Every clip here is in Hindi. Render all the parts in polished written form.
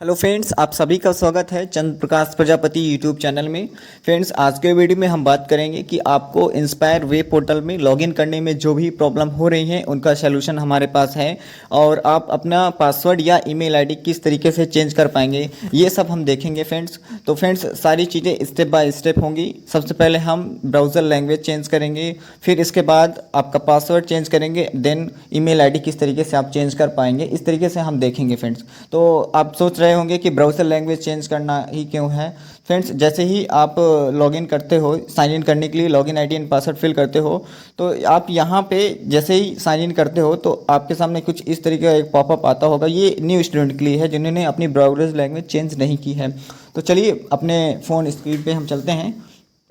हेलो फ्रेंड्स, आप सभी का स्वागत है चंद्र प्रकाश प्रजापति यूट्यूब चैनल में। फ्रेंड्स, आज के वीडियो में हम बात करेंगे कि आपको इंस्पायर वेब पोर्टल में लॉगिन करने में जो भी प्रॉब्लम हो रही है उनका सलूशन हमारे पास है और आप अपना पासवर्ड या ईमेल आईडी किस तरीके से चेंज कर पाएंगे ये सब हम देखेंगे फ्रेंड्स। तो फ्रेंड्स, सारी चीज़ें स्टेप बाय स्टेप होंगी। सबसे पहले हम ब्राउज़र लैंग्वेज चेंज करेंगे, फिर इसके बाद आपका पासवर्ड चेंज करेंगे, देन ईमेल आईडी किस तरीके से आप चेंज कर पाएंगे, इस तरीके से हम देखेंगे फ्रेंड्स। तो आप सोच रहे होंगे कि ब्राउज़र लैंग्वेज चेंज करना ही क्यों है। फ्रेंड्स, जैसे ही आप लॉगिन करते हो, साइन इन करने के लिए login ID and password fill करते हो, तो आप यहाँ पे जैसे ही साइन इन करते हो तो आपके सामने कुछ इस तरीके का एक पॉपअप आता होगा। ये न्यू स्टूडेंट के लिए है जिन्होंने अपनी ब्राउज़र लैंग्वेज चेंज नहीं की है। तो चलिए अपने फ़ोन स्क्रीन पे हम चलते हैं।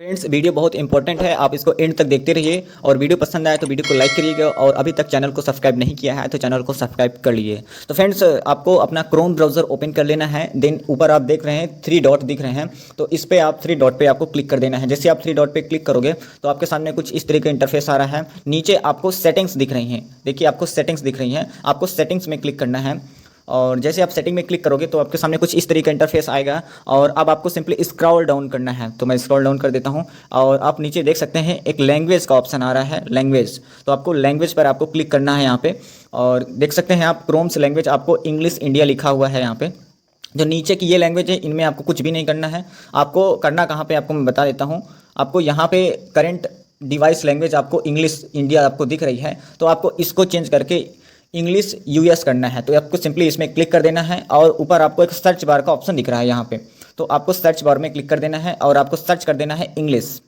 फ्रेंड्स, वीडियो बहुत इंपॉर्टेंट है, आप इसको एंड तक देखते रहिए और वीडियो पसंद आए तो वीडियो को लाइक करिएगा और अभी तक चैनल को सब्सक्राइब नहीं किया है तो चैनल को सब्सक्राइब कर लीजिए। तो फ्रेंड्स, आपको अपना क्रोम ब्राउज़र ओपन कर लेना है। देन ऊपर आप देख रहे हैं 3 डॉट दिख रहे हैं, तो इस पर आप 3 डॉट पे आपको क्लिक कर देना है। जैसे आप 3 डॉट पे क्लिक करोगे तो आपके सामने कुछ इस तरह का इंटरफेस आ रहा है। नीचे आपको सेटिंग्स दिख रही हैं, देखिए आपको सेटिंग्स दिख रही हैं, आपको सेटिंग्स में क्लिक करना है और जैसे आप सेटिंग में क्लिक करोगे तो आपके सामने कुछ इस तरीके का इंटरफेस आएगा और अब आपको सिंपली स्क्रॉल डाउन करना है। तो मैं स्क्रॉल डाउन कर देता हूं और आप नीचे देख सकते हैं एक लैंग्वेज का ऑप्शन आ रहा है, लैंग्वेज। तो आपको लैंग्वेज पर आपको क्लिक करना है यहाँ पे और देख सकते हैं आप क्रोम से लैंग्वेज, आपको इंग्लिश इंडिया लिखा हुआ है यहाँ पे। जो नीचे की ये लैंग्वेज है इनमें आपको कुछ भी नहीं करना है। आपको करना कहाँ पे, आपको मैं बता देता हूँ। आपको यहाँ पे करंट डिवाइस लैंग्वेज आपको इंग्लिश इंडिया आपको दिख रही है, तो आपको इसको चेंज करके इंग्लिश यूएस करना है। तो आपको सिंपली इसमें क्लिक कर देना है और ऊपर आपको एक सर्च बार का ऑप्शन दिख रहा है यहाँ पे, तो आपको सर्च बार में क्लिक कर देना है और आपको सर्च कर देना है इंग्लिश।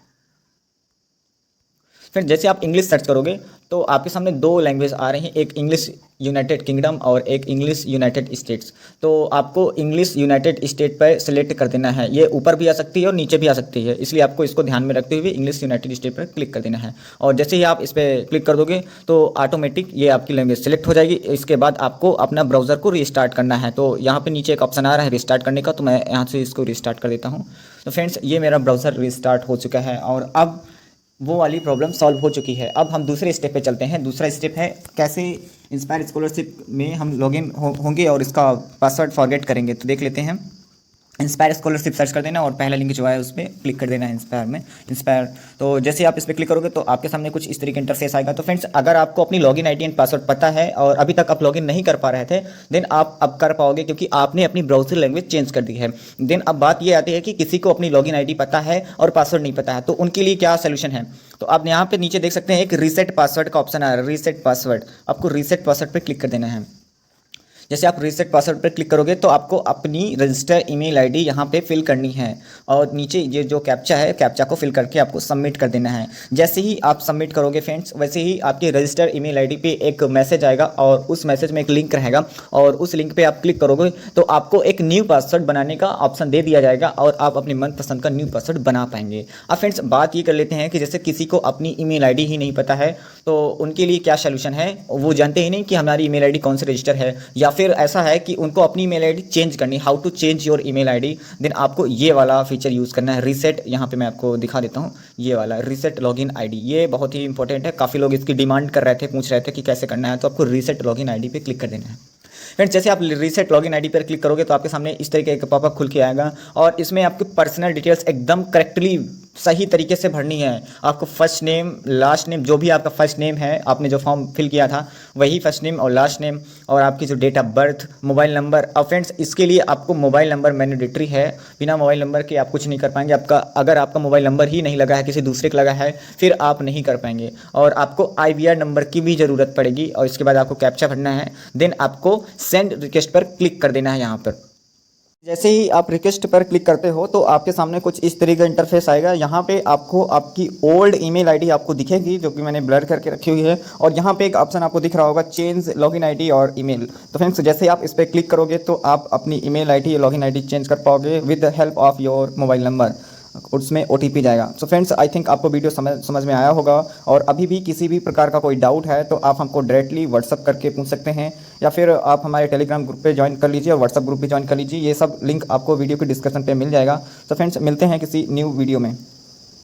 फिर जैसे आप इंग्लिश सर्च करोगे तो आपके सामने 2 लैंग्वेज आ रही हैं, एक इंग्लिश यूनाइटेड किंगडम और एक इंग्लिश यूनाइटेड स्टेट्स। तो आपको इंग्लिश यूनाइटेड स्टेट पर सेलेक्ट कर देना है। ये ऊपर भी आ सकती है और नीचे भी आ सकती है, इसलिए आपको इसको ध्यान में रखते हुए इंग्लिश यूनाइटेड स्टेट पर क्लिक कर देना है। और जैसे ही आप इस पर क्लिक कर दोगे तो ऑटोमेटिक ये आपकी लैंग्वेज सेलेक्ट हो जाएगी। इसके बाद आपको अपना ब्राउज़र को रीस्टार्ट करना है। तो यहाँ पर नीचे एक ऑप्शन आ रहा है रीस्टार्ट करने का, तो मैं यहाँ से इसको रीस्टार्ट कर देता हूँ। तो फ्रेंड्स, ये मेरा ब्राउज़र रीस्टार्ट हो चुका है और अब वो वाली प्रॉब्लम सॉल्व हो चुकी है। अब हम दूसरे स्टेप पे चलते हैं। दूसरा स्टेप है कैसे इंस्पायर स्कॉलरशिप में हम लॉगिन होंगे और इसका पासवर्ड फॉरगेट करेंगे। तो देख लेते हैं। इंस्पायर स्कॉलरशिप सर्च कर देना और पहला लिंक जो है उस पर क्लिक कर देना है इंस्पायर में। इंस्पायर, तो जैसे आप इस पर क्लिक करोगे तो आपके सामने कुछ इस तरीके इंटरफेस आएगा। तो फ्रेंड्स, अगर आपको अपनी लॉगिन आईडी एंड पासवर्ड पता है और अभी तक आप लॉगिन नहीं कर पा रहे थे, देन आप अब कर पाओगे क्योंकि आपने अपनी ब्राउज़र लैंग्वेज चेंज कर दी है। देन अब बात ये आती है कि किसी को अपनी लॉगिन आईडी पता है और पासवर्ड नहीं पता है, तो उनके लिए क्या सोल्यूशन है। तो आप यहाँ पे नीचे देख सकते हैं एक रीसेट पासवर्ड का ऑप्शन आ रहा है, रीसेट पासवर्ड। आपको रीसेट पासवर्ड पर क्लिक कर देना है। जैसे आप रीसेट पासवर्ड पर क्लिक करोगे तो आपको अपनी रजिस्टर ईमेल आईडी यहाँ पे फिल करनी है और नीचे ये जो कैप्चा है, कैप्चा को फिल करके आपको सबमिट कर देना है। जैसे ही आप सबमिट करोगे फ्रेंड्स, वैसे ही आपके रजिस्टर ईमेल आईडी पे एक मैसेज आएगा और उस मैसेज में एक लिंक रहेगा और उस लिंक पे आप क्लिक करोगे तो आपको एक न्यू पासवर्ड बनाने का ऑप्शन दे दिया जाएगा और आप अपनी मनपसंद का न्यू पासवर्ड बना पाएंगे। अब फ्रेंड्स, बात ये कर लेते हैं कि जैसे किसी को अपनी ईमेल आईडी ही नहीं पता है तो उनके लिए क्या सोल्यूशन है। वो जानते ही नहीं कि हमारी ईमेल आईडी कौन से रजिस्टर है, या फिर ऐसा है कि उनको अपनी ईमेल आईडी चेंज करनी, how to change your email ID. Then आपको ये वाला फीचर यूज़ करना है, रीसेट। यहाँ पे मैं आपको दिखा देता हूँ, ये वाला रीसेट लॉगिन आईडी, ये बहुत ही इंपॉर्टेंट है। काफ़ी लोग इसकी डिमांड कर रहे थे, पूछ रहे थे कि कैसे करना है। तो आपको रीसेट लॉगिन आईडी पे क्लिक कर देना है। फ्रेंड्स, जैसे आप रीसेट लॉगिन आईडी पर क्लिक करोगे तो आपके सामने इस तरीके का पॉपअप खुल के आएगा और इसमें आपकी पर्सनल डिटेल्स एकदम करेक्टली सही तरीके से भरनी है। आपको फर्स्ट नेम, लास्ट नेम, जो भी आपका फर्स्ट नेम है, आपने जो फॉर्म फिल किया था वही फर्स्ट नेम और लास्ट नेम, और आपकी जो date of birth, mobile number. और फ्रेंड्स, इसके लिए आपको मोबाइल नंबर मैंडेटरी है। बिना मोबाइल नंबर के आप कुछ नहीं कर पाएंगे। आपका अगर आपका मोबाइल नंबर ही नहीं लगा है, किसी दूसरे का लगा है, फिर आप नहीं कर पाएंगे। और आपको IVR नंबर की भी ज़रूरत पड़ेगी और इसके बाद आपको कैप्चा भरना है। देन आपको सेंड रिक्वेस्ट पर क्लिक कर देना है। यहाँ पर जैसे ही आप रिक्वेस्ट पर क्लिक करते हो तो आपके सामने कुछ इस तरीके का इंटरफेस आएगा। यहाँ पे आपको आपकी ओल्ड ईमेल आईडी आपको दिखेगी जो कि मैंने ब्लर करके रखी हुई है और यहाँ पे एक ऑप्शन आपको दिख रहा होगा चेंज लॉगिन आईडी और ईमेल। तो फ्रेंड्स, जैसे आप इस पर क्लिक करोगे तो आप अपनी ईमेल आईडी या लॉगिन आईडी चेंज कर पाओगे with the help of your mobile number. उसमें OTP जाएगा। सो फ्रेंड्स, आई थिंक आपको वीडियो समझ में आया होगा और अभी भी किसी भी प्रकार का कोई डाउट है तो आप हमको डायरेक्टली व्हाट्सअप करके पूछ सकते हैं या फिर आप हमारे टेलीग्राम ग्रुप पे ज्वाइन कर लीजिए और व्हाट्सअप ग्रुप भी ज्वाइन कर लीजिए। ये सब लिंक आपको वीडियो के डिस्क्रिप्शन पे मिल जाएगा। तो फ्रेंड्स, मिलते हैं किसी न्यू वीडियो में।